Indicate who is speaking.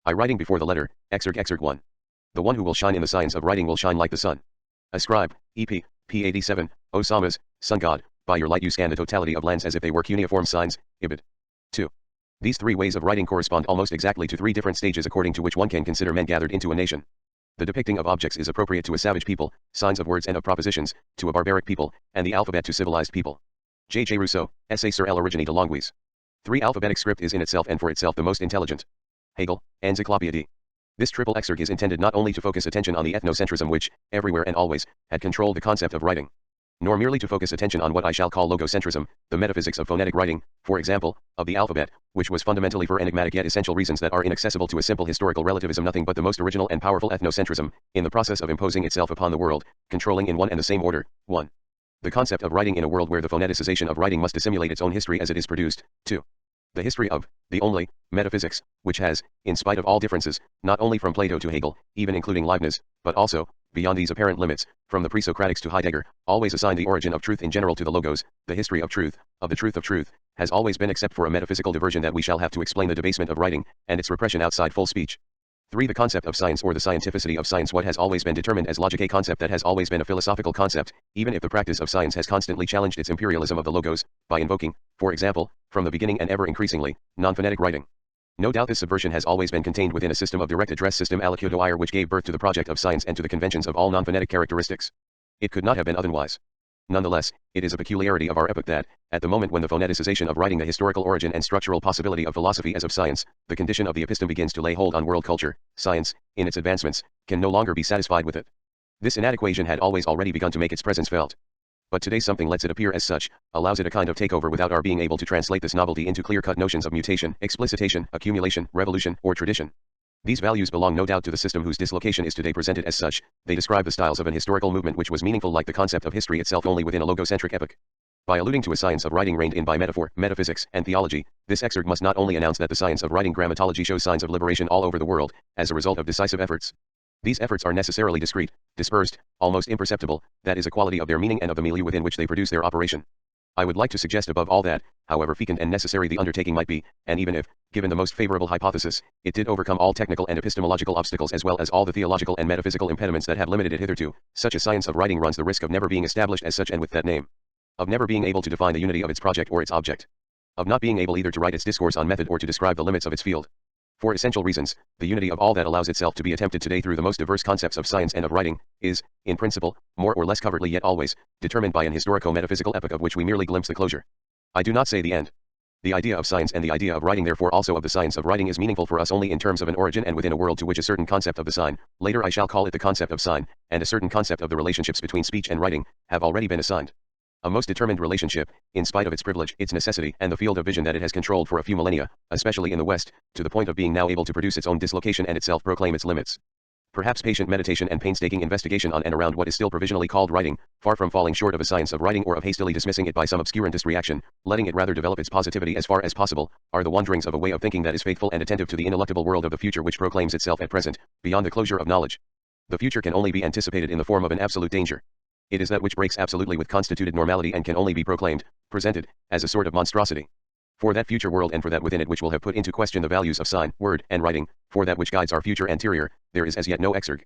Speaker 1: I writing before the letter, Exergue 1. The one who will shine in the science of writing will shine like the sun. Ascribe, EP, P87, O Samas, sun god, by your light you scan the totality of lands as if they were cuneiform signs, Ibid. 2. These three ways of writing correspond almost exactly to three different stages according to which one can consider men gathered into a nation. The depicting of objects is appropriate to a savage people, signs of words and of propositions, to a barbaric people, and the alphabet to civilized people. J. Rousseau, Essai sur l'origine de langues. 3. Alphabetic script is in itself and for itself the most intelligent. Hegel, Encyclopédie. This triple exergue is intended not only to focus attention on the ethnocentrism which, everywhere and always, had controlled the concept of writing, nor merely to focus attention on what I shall call logocentrism, the metaphysics of phonetic writing, for example, of the alphabet, which was fundamentally for enigmatic yet essential reasons that are inaccessible to a simple historical relativism, nothing but the most original and powerful ethnocentrism, in the process of imposing itself upon the world, controlling in one and the same order, 1. The concept of writing in a world where the phoneticization of writing must dissimulate its own history as it is produced, 2. The history of, the only, metaphysics, which has, in spite of all differences, not only from Plato to Hegel, even including Leibniz, but also, beyond these apparent limits, from the pre-Socratics to Heidegger, always assigned the origin of truth in general to the logos, the history of truth, has always been except for a metaphysical diversion that we shall have to explain the debasement of writing, and its repression outside full speech. 3. The concept of science or the scientificity of science, what has always been determined as logic, a concept that has always been a philosophical concept, even if the practice of science has constantly challenged its imperialism of the logos, by invoking, for example, from the beginning and ever increasingly, non-phonetic writing. No doubt this subversion has always been contained within a system of direct address system aliquid d'oire which gave birth to the project of science and to the conventions of all non-phonetic characteristics. It could not have been otherwise. Nonetheless, it is a peculiarity of our epoch that, at the moment when the phoneticization of writing, the historical origin and structural possibility of philosophy as of science, the condition of the episteme begins to lay hold on world culture, science, in its advancements, can no longer be satisfied with it. This inadequation had already begun to make its presence felt. But today something lets it appear as such, allows it a kind of takeover without our being able to translate this novelty into clear-cut notions of mutation, explicitation, accumulation, revolution, or tradition. These values belong no doubt to the system whose dislocation is today presented as such. They describe the styles of an historical movement which was meaningful like the concept of history itself only within a logocentric epoch. By alluding to a science of writing reigned in by metaphor, metaphysics, and theology, this exergue must not only announce that the science of writing grammatology shows signs of liberation all over the world, as a result of decisive efforts. These efforts are necessarily discrete, dispersed, almost imperceptible, that is a quality of their meaning and of the milieu within which they produce their operation. I would like to suggest above all that, however fecund and necessary the undertaking might be, and even if, given the most favorable hypothesis, it did overcome all technical and epistemological obstacles as well as all the theological and metaphysical impediments that have limited it hitherto, such a science of writing runs the risk of never being established as such and with that name. Of never being able to define the unity of its project or its object. Of not being able either to write its discourse on method or to describe the limits of its field. For essential reasons, the unity of all that allows itself to be attempted today through the most diverse concepts of science and of writing, is, in principle, more or less covertly yet always, determined by an historico-metaphysical epoch of which we merely glimpse the closure. I do not say the end. The idea of science and the idea of writing, therefore also of the science of writing, is meaningful for us only in terms of an origin and within a world to which a certain concept of the sign, later I shall call it the concept of sign, and a certain concept of the relationships between speech and writing, have already been assigned. A most determined relationship, in spite of its privilege, its necessity, and the field of vision that it has controlled for a few millennia, especially in the West, to the point of being now able to produce its own dislocation and itself proclaim its limits. Perhaps patient meditation and painstaking investigation on and around what is still provisionally called writing, far from falling short of a science of writing or of hastily dismissing it by some obscurantist reaction, letting it rather develop its positivity as far as possible, are the wanderings of a way of thinking that is faithful and attentive to the ineluctable world of the future which proclaims itself at present, beyond the closure of knowledge. The future can only be anticipated in the form of an absolute danger. It is that which breaks absolutely with constituted normality and can only be proclaimed, presented, as a sort of monstrosity. For that future world and for that within it which will have put into question the values of sign, word, and writing, for that which guides our future anterior, there is as yet no exergue.